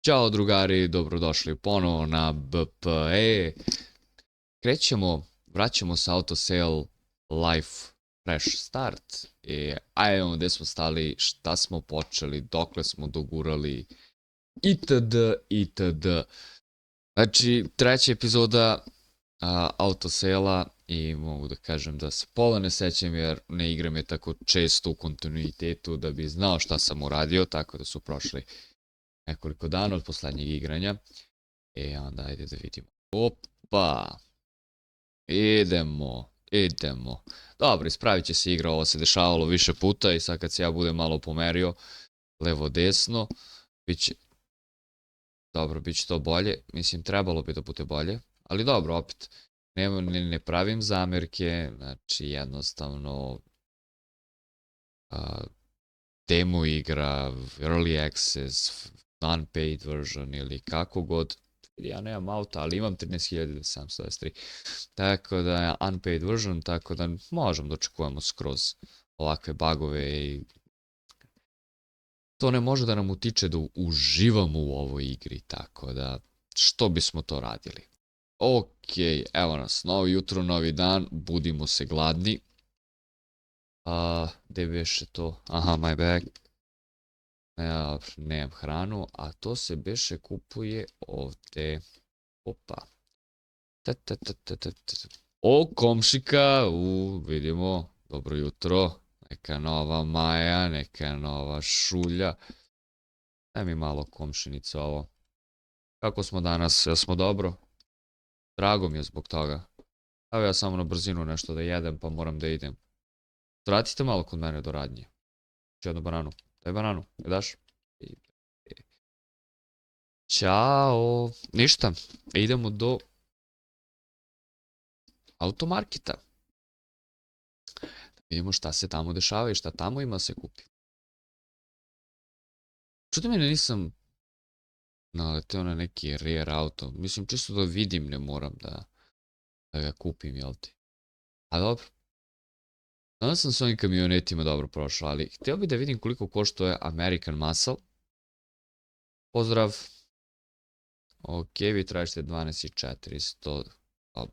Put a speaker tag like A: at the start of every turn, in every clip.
A: Ćao drugari, dobrodošli ponovo na BPE. Vraćamo se Autosale Life Fresh Start. Ajmo gdje smo stali, šta smo počeli, dokle smo dogurali, itd. itd. Znači, treća epizoda Autosale-a i mogu da kažem da se pola ne sećam jer ne igram je tako često u kontinuitetu da bi znao šta sam uradio, tako da su prošli nekoliko dana od poslednjeg igranja. Onda ajde da vidimo. Opa! Idemo. Dobro, ispravit će se igra, ovo se dešavalo više puta i sad kad se ja budem malo pomerio levo-desno, dobro, bit će to bolje. Mislim, trebalo bi da bude bolje. Ali dobro, opet, ne pravim zamerke, znači jednostavno demo igra, early access, non-paid version ili kako god. Ja nemam auta, ali imam 13.723. Tako da je unpaid version, tako da možemo da očekujemo skroz ovakve bugove i to ne može da nam utiče da uživamo u ovoj igri, tako da što bismo to radili. Ok, evo nas, novo jutro, novi dan, budimo se gladni. Gde beše to? Aha, my bag. Nemam hranu, a to se beše kupuje ovde. Opa. O, komšika, vidimo, dobro jutro. Neka nova Maja, neka nova Šulja. Daj mi malo komšinica ovo. Kako smo danas, jel smo dobro? Drago mi je zbog toga. Evo ja samo na brzinu nešto da jedem, pa moram da idem. Vratite malo kod mene do radnje. Ću jednu bananu. Daj bananu, ne daš? Ćao. Ništa, idemo do automarketa. Da vidimo šta se tamo dešava i šta tamo ima se kupi. Čudo mene nisam naleteo na neki rare auto. Mislim, čisto da vidim, ne moram da ga kupim, jel ti? A dobro. Danas sam s ovim kamionetima dobro prošao, ali htio bih da vidim koliko koštuje American Muscle. Pozdrav. Ok, vi tražite 12.400.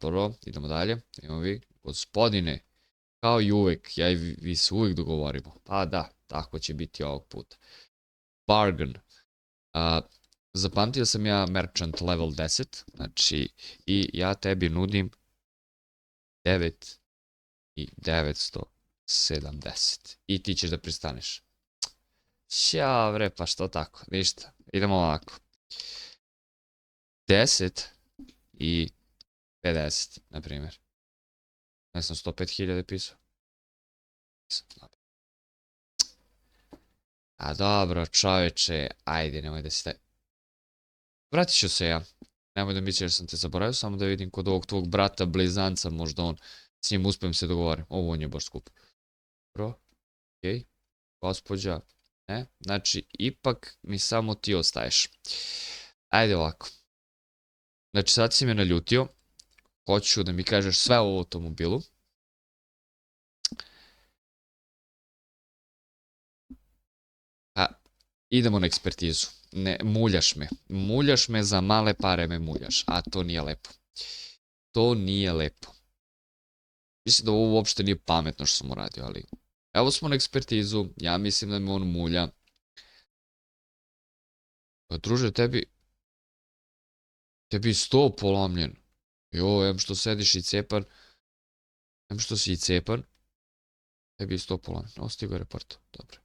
A: Dobro, idemo dalje. Idemo vi. Gospodine, kao i uvek, ja i vi se uvek dogovorimo. Pa da, tako će biti ovog puta. Bargain. Zapamtio sam ja merchant level 10, znači, i ja tebi nudim 9.970. I ti ćeš da pristaneš. Ćao bre, pa što tako, ništa, idemo ovako. 10 i 50, na primjer. Ne sam 105.000 pisao. A dobro, čoveče, ajde, nemoj da si taj... Vratit ću se ja. Nemoj da misliš jer sam te zaboravio, samo da vidim kod ovog tvog brata, blizanca, možda on, s njim uspijem se dogovorim. Ovo on je baš skup. Dobro, okej, gospođa, ne, znači, ipak mi samo ti ostaješ. Ajde ovako. Znači, sad si me naljutio. Hoću da mi kažeš sve o automobilu. Idemo na ekspertizu. Ne, muljaš me za male pare me muljaš, a to nije lepo. To nije lepo. Mislim da ovo uopšte nije pametno što sam uradio, ali evo smo na ekspertizu, ja mislim da me on mulja. Pa druže, tebi je 100 polomljen. Jo, em što sediš i cepan, em što si i cepan, tebi je 100 polomljen. Ostigo je report, dobro.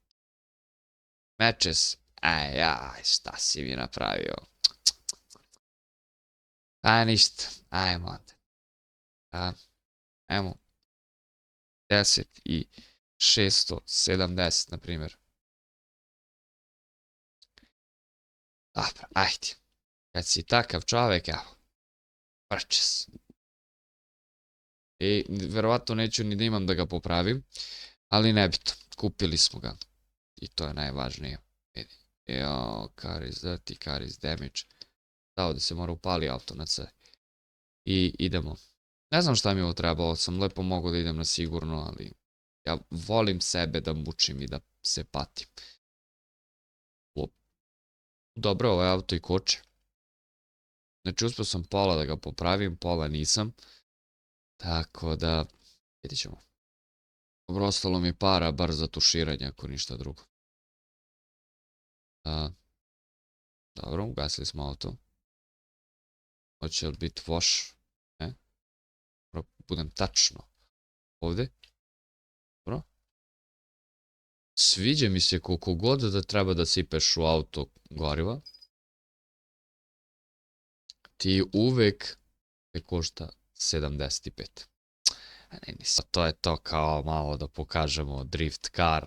A: Matches. Aj, šta si mi napravio? Ništa. Ajmo onda. Ajmo. 10 i 670, na primjer. Dobro, ajde. Kad si takav čovek, evo. Purchase. I verovatno neću ni da imam da ga popravim, ali nebitno. Kupili smo ga. I to je najvažnije. Jo, car is dirty, car is damage. Da, ovdje se mora upali auto na C. I idemo. Ne znam šta mi je ovo trebalo, sam lepo mogao da idem na sigurno, ali ja volim sebe da mučim i da se patim. Dobro, ovaj auto i koče. Znači, uspio sam pola da ga popravim, pola nisam. Tako da, vidit ćemo. Dobro, ostalo mi para, bar za tuširanje, ako ništa drugo. Dobro, ugasili smo auto. Hoće li biti wash? Ne? Mora budem tačno. Ovdje. Dobro. Sviđa mi se koliko god da treba da sipeš u auto goriva. Ti uvek te košta 75. Ne, nisam. To je to kao malo da pokažemo drift car.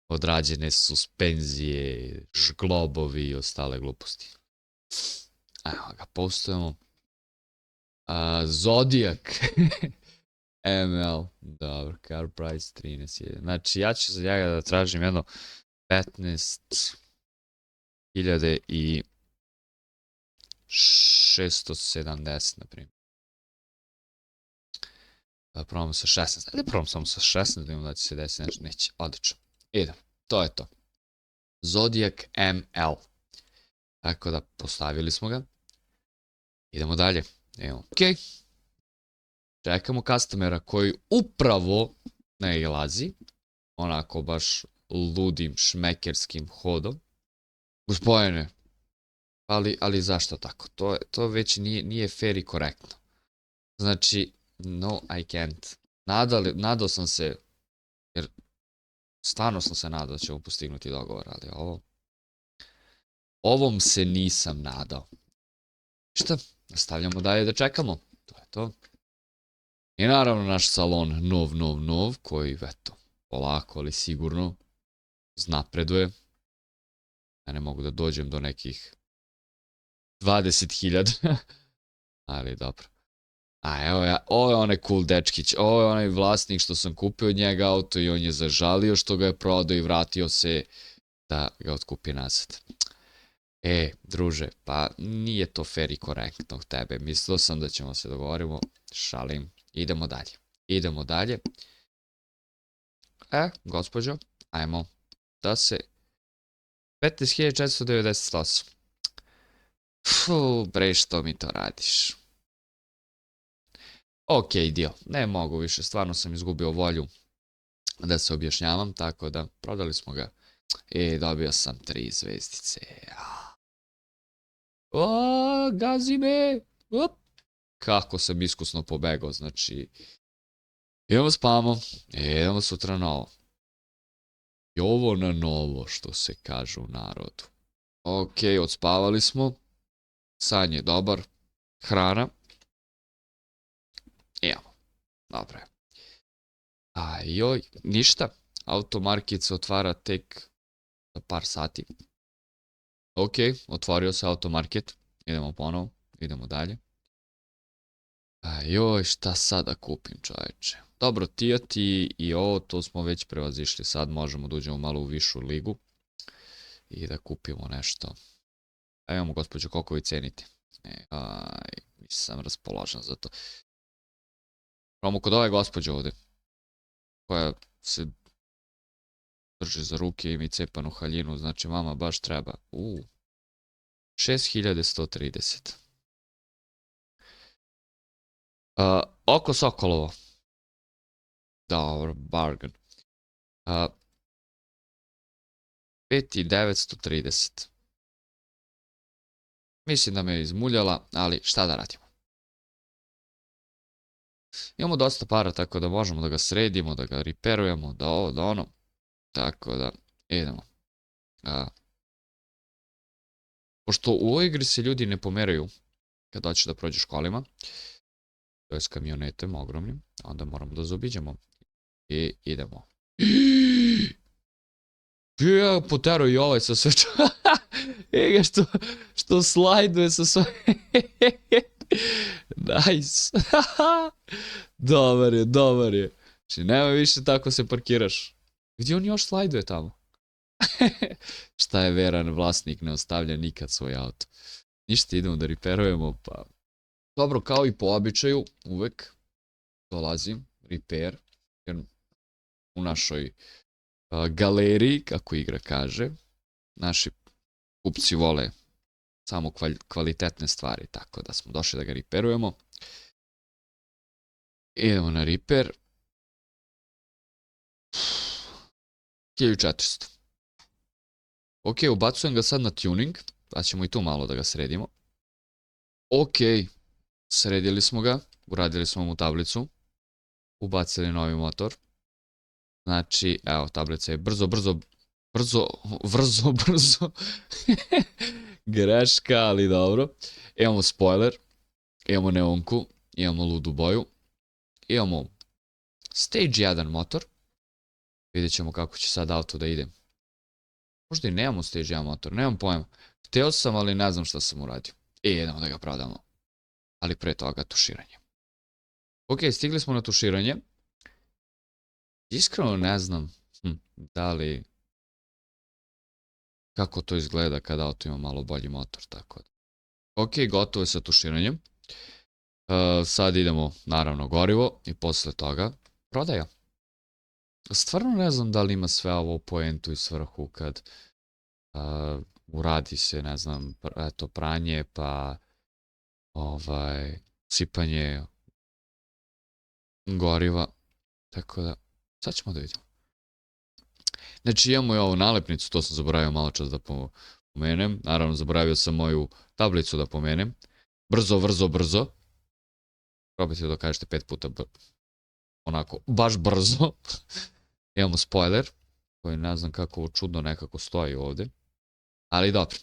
A: Odrađene suspenzije, žglobovi i ostale gluposti. Evo ga, postujemo. Zodiac. ML. Dobro, car price 13. Znači, ja ću za njega da tražim jedno 15.670, na primjer. Da probamo sa 16. Ajde probam samo sa 16, da imam da će se desiti nešto. Neće, odlično. Idem, to je to. Zodiac ML. Tako da, postavili smo ga. Idemo dalje. Evo, okej. Čekamo customera koji upravo nailazi. Onako baš ludim šmekerskim hodom. Gospodine, ali zašto tako? To već nije fair i korektno. Znači, no I can't. Nadao sam se, jer stvarno sam se nadao da ćemo postignuti dogovor, ali ovom se nisam nadao. Šta? Nastavljamo dalje da čekamo. To je to. I naravno naš salon nov, koji, eto, polako ali sigurno napreduje. Ja ne mogu da dođem do nekih 20.000. Ali dobro. Evo ovo je onaj cool dečkić, ovo je onaj vlasnik što sam kupio od njega auto i on je zažalio što ga je prodao i vratio se da ga otkupi nazad. Druže, pa nije to fair i korektno od tebe. Mislio sam da ćemo se dogovorimo. Šalim. Idemo dalje. Gospođo, ajmo da se... 15.498. Bre, što mi to radiš? Ok, dio. Ne mogu više, stvarno sam izgubio volju da se objašnjavam, tako da prodali smo ga. Dobio sam 3 zvezdice. Gazi me! Kako sam iskusno pobegao, znači... Idemo spamo, idemo sutra na ovo. I ovo na novo, što se kaže u narodu. Ok, odspavali smo. San je dobar. Hrana. Evo, dobro je. Joj, ništa. Automarket se otvara tek za par sati. Ok, otvorio se automarket. Idemo ponovo, idemo dalje. Joj, šta sad da kupim, čoveče? Dobro, Tijati i ovo, to smo već prevazišli. Sad možemo da uđemo malo u višu ligu i da kupimo nešto. Imamo, gospođo, koliko vi cenite? Nisam raspoložen za to. Probamo kod ove gospođe ovde, koja se drži za ruke i mi cepanu haljinu, znači vama baš treba. 6.130. Oko Sokolovo. Dobro, bargain. 5.930. Mislim da me je izmuljala, ali šta da radimo. Imamo dosta para, tako da možemo da ga sredimo, da ga repairujemo, da ovo, da ono. Tako da, idemo. Pošto u ovoj igri se ljudi ne pomeraju kad hoće da prođeš kolima, to je s kamionetom ogromnim, onda moramo da zaobiđemo. I idemo. Ja poterao i ovaj sa sve što slajduje sa sve. Nice. Dobar je. Znači, nemoj više tako se parkiraš. Gdje on još slajduje tamo? Šta je veran vlasnik, ne ostavlja nikad svoj auto. Ništa, idemo da repairujemo, pa... Dobro, kao i po običaju, uvek dolazim, repair, jer u našoj galeriji, kako igra kaže, naši kupci vole samo kvalitetne stvari, tako da smo došli da ga riperujemo. Idemo na repair. 1400. Ok, ubacujem ga sad na tuning, pa ćemo i tu malo da ga sredimo. Ok, sredili smo ga, uradili smo mu tablicu, ubacili novi motor. Znači, evo, tablica je brzo, greška, ali dobro. Imamo spoiler, imamo neonku, imamo ludu boju, imamo stage 1 motor. Vidjet ćemo kako će sad auto da ide. Možda i nemamo stage 1 motor, nemam pojma. Hteo sam, ali ne znam šta sam uradio. I idemo da ga prodamo. Ali pre toga tuširanje. Ok, stigli smo na tuširanje. Iskreno ne znam da li... kako to izgleda kada auto ima malo bolji motor, tako da. Ok, gotovo je sa tuširanjem. Sad idemo, naravno, gorivo i posle toga prodaja. Stvarno ne znam da li ima sve ovo poentu i svrhu kad uradi se, ne znam, eto, pranje, pa sipanje goriva, tako da, sad ćemo da vidimo. Znači imamo i ovu nalepnicu, to sam zaboravio malo čas da pomenem, naravno zaboravio sam moju tablicu da pomenem, brzo, probajte da kažete 5 puta, onako, baš brzo. Imamo spoiler, koji ne znam kako čudno nekako stoji ovdje. Ali dobro.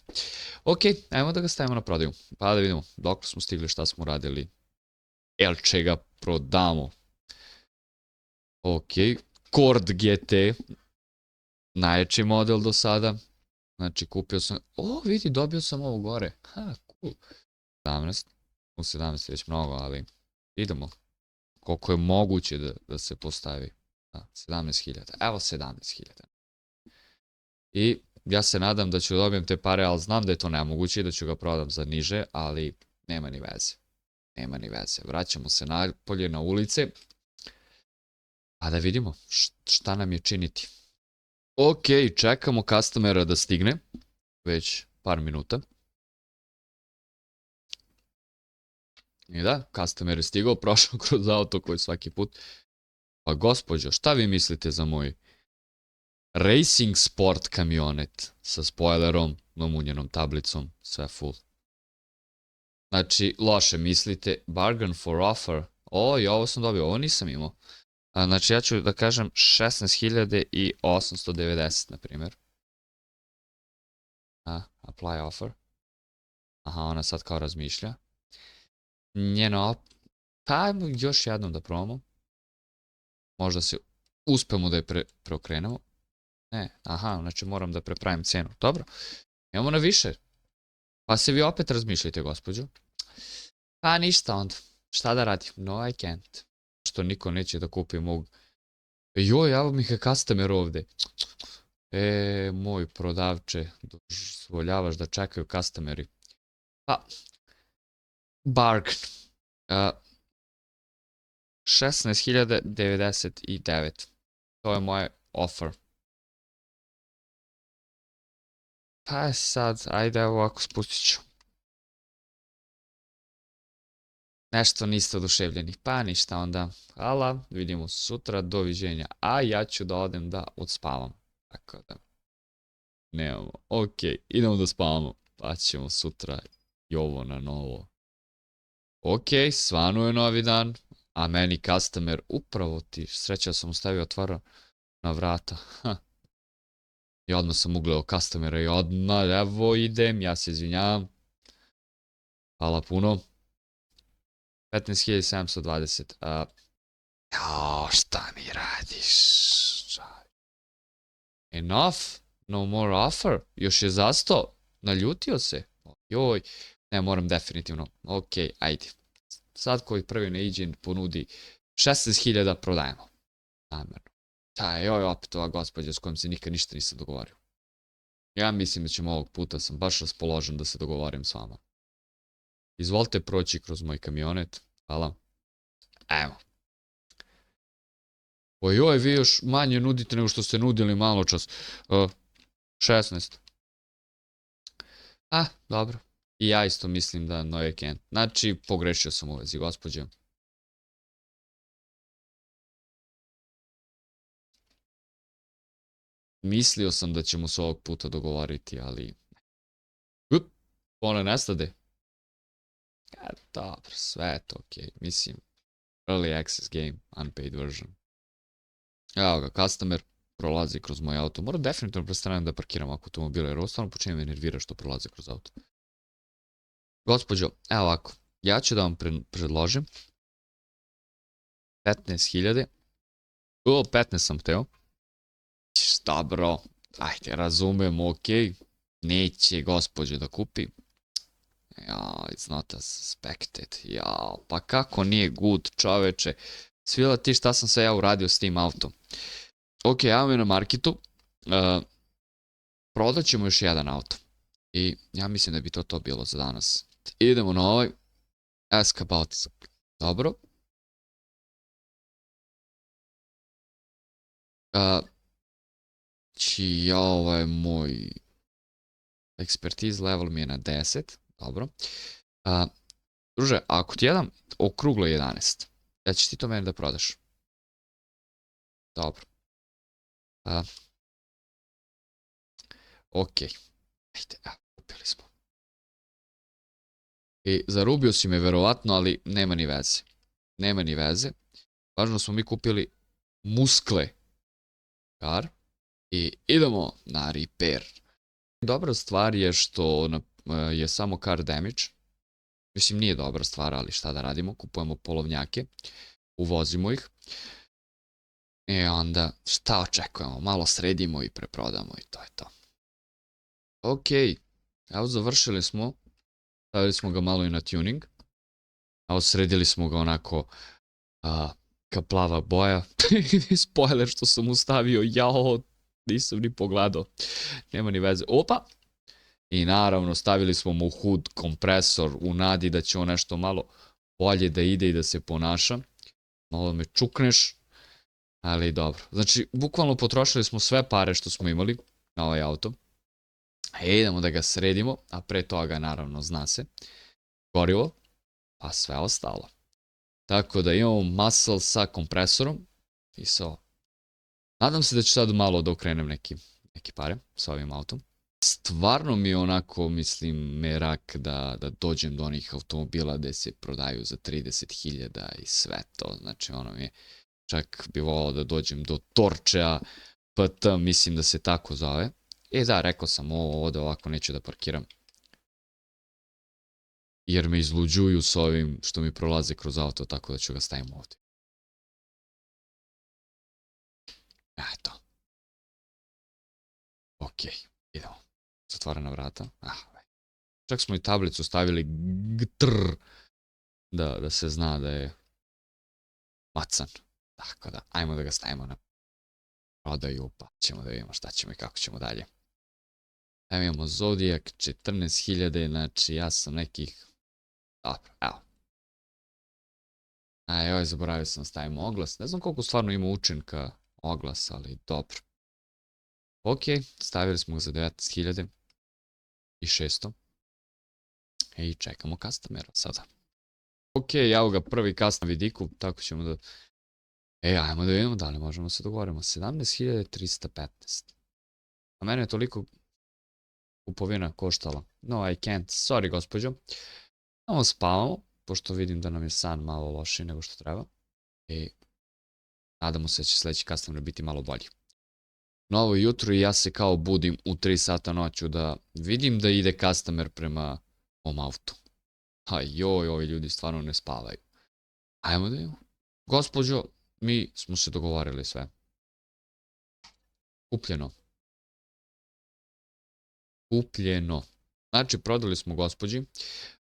A: Ok, ajmo da ga stavimo na prodaju. Pa da vidimo dok smo stigli, šta smo radili. El će ga prodamo. Ok, Cord GT. Najjači model do sada. Znači kupio sam... O, vidi, dobio sam ovo gore. Ha, cool. 17. U 17 je već mnogo, ali idemo. Koliko je moguće da se postavi. 17.000. Evo 17.000. I ja se nadam da ću dobijem te pare, ali znam da je to nemoguće i da ću ga prodam za niže, ali nema ni veze. Nema ni veze. Vraćamo se napolje na ulice. Pa da vidimo šta nam je činiti. Ok, čekamo customera da stigne. Već par minuta. I da, customer je stigao, prošao kroz auto koji svaki put. Pa gospođo, šta vi mislite za moj Racing Sport kamionet sa spoilerom, namunjenom tablicom, sve full. Znači, loše mislite, bargain for offer, i ovo sam dobio, ovo nisam imao. Znači, ja ću da kažem 16.890, na primjer. Apply offer. Aha, ona sad kao razmišlja. Njeno, pa još jednom da probamo. Možda se uspemo da je preokrenemo. Ne, aha, znači moram da prepravim cenu. Dobro, imamo na više. Pa se vi opet razmišljajte, gospođo. Pa ništa onda. Šta da radim? No, I can't. Što niko neće da kupi mog... Joj, evo mi je customer ovde. Moj prodavče, dozvoljavaš da čekaju customeri. Pa, bargain. 16.099. To je moje offer. Pa sad, ajde ovako spustit ću. Nešto niste oduševljeni, pa ništa onda. Hvala, vidimo sutra, doviđenja. A ja ću da odem da odspavam. Tako da, nemamo. Ok, idemo da spavamo. Pa ćemo sutra i ovo na novo. Ok, svano je novi dan. A meni customer, upravo ti, sreća sam stavio otvara na vrata. I odmah sam ugledao customera i odmah, evo idem, ja se izvinjavam. Hvala puno. 15.720. Šta mi radiš? Enough? No more offer? Još je zastao? Naljutio se? Joj, ne, moram definitivno. Ok, ajde. Sad koji prvi ne iđe ponudi 16.000 prodajemo. Namerno. Joj, opet ova gospođa s kojom se nikad ništa nisam dogovorio. Ja mislim da ćemo ovog puta, sam baš raspoložen da se dogovorim s vama. Izvolite proći kroz moj kamionet. Hvala. Evo. Ojoj, vi još manje nudite nego što ste nudili malo čas. 16. Dobro. I ja isto mislim da no you can't. Znači, pogrešio sam u vezi, gospođe. Mislio sam da ćemo se ovog puta dogovoriti, ali... Ona nestade. Dobro, sve je to okej. Mislim, early access game, unpaid version. Evo ga, customer prolazi kroz moj auto. Moram definitivno prestanem da parkiram automobile, jer ovo stvarno počinje me nervira što prolaze kroz auto. Gospođo, evo ovako, ja ću da vam predložim 15.000. 15 sam hteo. Šta bro, ajde, razumem, okej. Neće gospođe da kupi. It's not as suspected. Pa kako nije good, čoveče. Svila ti šta sam sve ja uradio s tim autom. Ok, evo mi na marketu. Prodat ćemo još jedan auto. I ja mislim da bi to bilo za danas. Idemo na ovaj. Ask about. Dobro. Ovaj moj expertise level mi je na 10. Dobro. Druže, ako ti jedan okruglo 11, da ćeš ti to meni da prodaš. Dobro. Ok. Ajde, kupili smo. I zarubio si me verovatno, ali nema ni veze. Nema ni veze. Važno smo mi kupili muskle. Kar. I idemo na repair. Dobra stvar je što je samo car damage. Mislim, nije dobra stvar, ali šta da radimo? Kupujemo polovnjake. Uvozimo ih. I onda šta očekujemo? Malo sredimo i preprodamo i to je to. Ok. Evo završili smo. Stavili smo ga malo i na tuning. Evo sredili smo ga onako ka plava boja. Spoiler što sam mu stavio. Nisam ni pogledao. Nema ni veze. Opa! I naravno stavili smo mu hood kompresor u nadi da će on nešto malo bolje da ide i da se ponaša. Malo me čukneš. Ali dobro. Znači, bukvalno potrošili smo sve pare što smo imali na ovaj auto. Idemo da ga sredimo, a pre toga naravno zna se. Gorivo, pa sve ostalo. Tako da imamo muscle sa kompresorom i so. Nadam se da ću sad malo da okrenem neki pare sa ovim autom. Stvarno mi je onako, mislim, merak da dođem do onih automobila gde se prodaju za 30.000 i sve to. Znači, ono mi je, čak bi volao da dođem do Torčea PT, mislim da se tako zove. Da, rekao sam ovdje ovako neću da parkiram. Jer me izluđuju s ovim što mi prolaze kroz auto, tako da ću ga stavim ovdje. Eto. Ok, idemo. Zatvorena vrata. Čak smo i tablicu stavili GTR da se zna da je macan. Tako da, ajmo da ga stavimo na prodaju, pa ćemo da vidimo šta ćemo i kako ćemo dalje. Evo imamo Zodiac, 14.000, znači ja sam nekih... Dobro, evo. Evo, zaboravio sam da stavimo oglas. Ne znam koliko stvarno ima učinka oglas, ali dobro. Ok, stavili smo ga za 19.600. I čekamo customera sada. Ok, evo ga prvi custom vidiku, tako ćemo da... ajmo da vidimo da li možemo se dogovorimo. 17.315. A mene je toliko kupovina koštala. No, I can't. Sorry, gospođo. Samo spavamo, pošto vidim da nam je san malo lošiji nego što treba. I nadamo se da će sledeći customer biti malo bolji. Novo jutro i ja se kao budim u 3 sata noću da vidim da ide customer prema mom autu. Ovi ljudi stvarno ne spavaju. Ajmo da vidimo. Gospođo, mi smo se dogovorili sve. Kupljeno. Kupljeno. Znači, prodali smo gospođi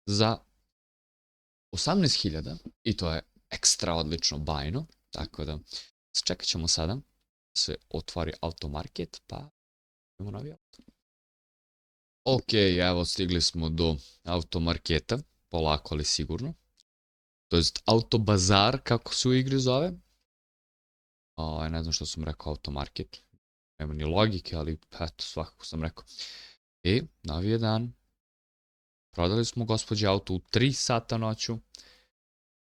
A: za 18.000 i to je ekstra odlično bajno. Tako da, čekat ćemo sada da se otvori automarket, pa idemo novi auto. Ok, evo stigli smo do automarketa, polako ali sigurno. To je autobazar, kako se u igri zove. Ne znam što sam rekao automarket. Nema ni logike, ali eto, svakako sam rekao. I novi je dan. Prodali smo gospođi auto u 3 sata noću.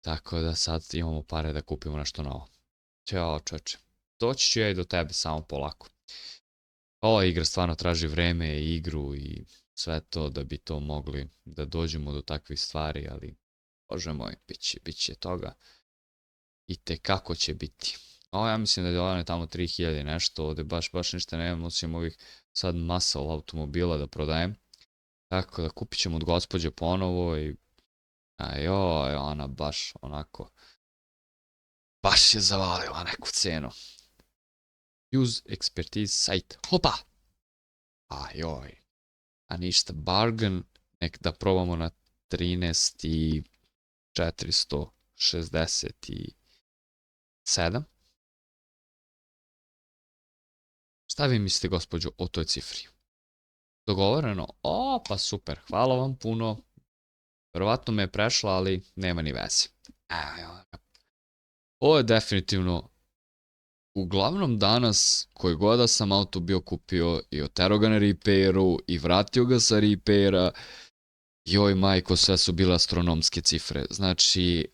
A: Tako da sad imamo pare da kupimo nešto novo. Ćao čoveče. Doći ću ja i do tebe samo polako. Ova igra stvarno traži vreme, igru i sve to da bi to mogli da dođemo do takvih stvari, ali bože moj, bit će toga. I tekako će biti. Ovo ja mislim da je dovoljno tamo 3000 nešto, ovde baš ništa nemam, osim ovih sad masa automobila da prodajem. Tako da kupit ćemo od gospođe ponovo i ajoj, ona baš onako, baš je zavalila neku cenu. Use expertise site, hopa! Ajoj, a ništa, bargain, nek da probamo na 13.467. Šta vi mislite, gospođo, o toj cifri? Dogovoreno? O, pa super, hvala vam puno. Verovatno me je prešla, ali nema ni veze. Ovo je definitivno, uglavnom danas, koji god da sam auto bio kupio i otero ga na repairu i vratio ga sa repaira, joj majko, sve su bile astronomske cifre. Znači,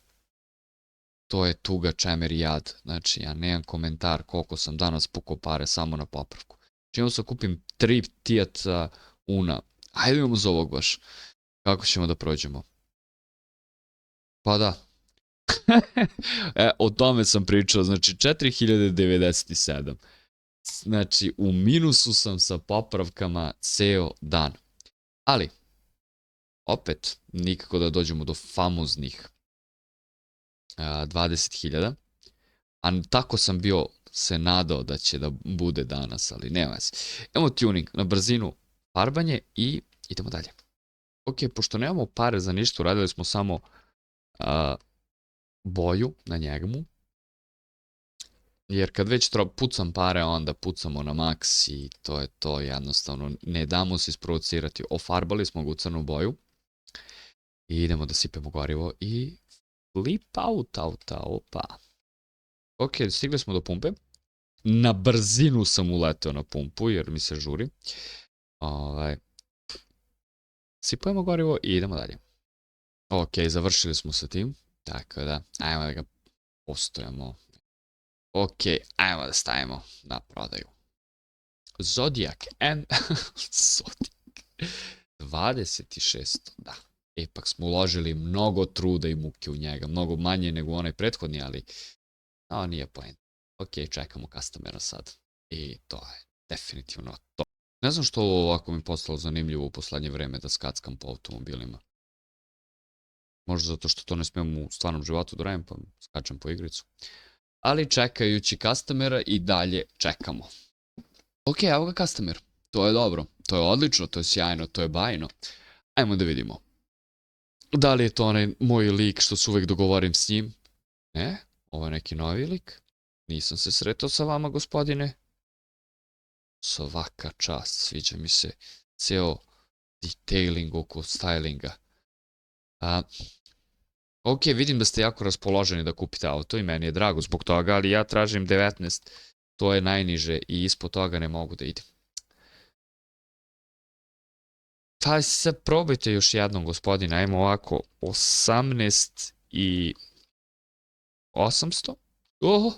A: to je tuga, čemer i jad. Znači, ja nemam komentar koliko sam danas pukao pare samo na popravku. Čim se kupim 3 Tijata Una. Hajde imamo za ovog baš. Kako ćemo da prođemo? Pa da. O tome sam pričao. Znači, 4097. Znači, u minusu sam sa popravkama ceo dan. Ali, opet, nikako da dođemo do famoznih 20.000. A tako sam bio se nadao da će da bude danas, ali nema se. Imamo tuning na brzinu, farbanje i idemo dalje. Ok, pošto nemamo pare za ništa, uradili smo samo boju na njegmu. Jer kad već pucam pare, onda pucamo na maks i to je to, jednostavno ne damo se isprovocirati. Ofarbali smo ga u crnu boju i idemo da sipemo gorivo i flip out auta, opa. Ok, stigli smo do pumpe. Na brzinu sam uleteo na pumpu jer mi se žuri. Sipujemo gorivo i idemo dalje. Ok, završili smo sa tim. Tako da, ajmo da ga postojamo. Ok, ajmo da stavimo na prodaju. Zodiac N. Zodiac. 26, da. Ipak smo uložili mnogo truda i muke u njega. Mnogo manje nego onaj prethodni, ali nije point. Ok, čekamo customera sad. I to je definitivno to. Ne znam što ovo ovako mi postalo zanimljivo u poslednje vreme da skackam po automobilima. Možda zato što to ne smijem u stvarnom životu da radim, pa skačem po igricu. Ali čekajući customera i dalje čekamo. Ok, evo ga customer. To je dobro, to je odlično, to je sjajno, to je bajno. Ajmo da vidimo. Da li je to onaj moj lik što se uvek dogovorim s njim? Ne, ovo je neki novi lik. Nisam se sretao sa vama, gospodine. Svaka čast, sviđa mi se ceo detailing oko stylinga. Ok, vidim da ste jako raspoloženi da kupite auto i meni je drago zbog toga, ali ja tražim 19, to je najniže i ispod toga ne mogu da idem. Pa se probajte još jednom, gospodine, ajmo ovako, 18 i 800. Oho!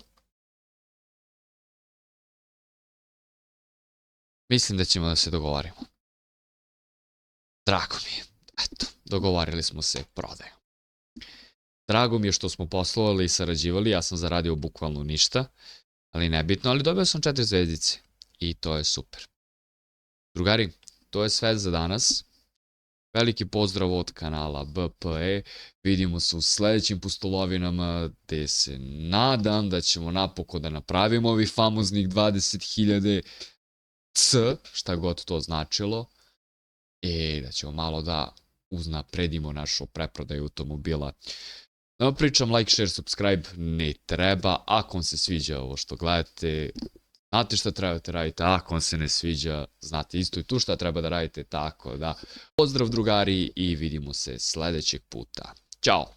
A: Mislim da ćemo da se dogovorimo. Drago mi je. Eto, dogovorili smo se, prodaju. Drago mi je što smo poslovali i sarađivali, ja sam zaradio bukvalno ništa, ali nebitno, ali dobio sam 4 zvezdice i to je super. Drugari, to je sve za danas. Veliki pozdrav od kanala BPE, vidimo se u sledećim pustolovinama gde se nadam da ćemo napokon da napravimo ovih famoznih 20.000 C, šta god to značilo, i da ćemo malo da uznapredimo našu preprodaju automobila. Da pričam, like, share, subscribe ne treba. Ako vam se sviđa ovo što gledate, znate šta trebate raditi. Ako vam se ne sviđa, znate isto i tu šta treba da radite. Tako da, pozdrav drugari i vidimo se sledećeg puta. Ćao!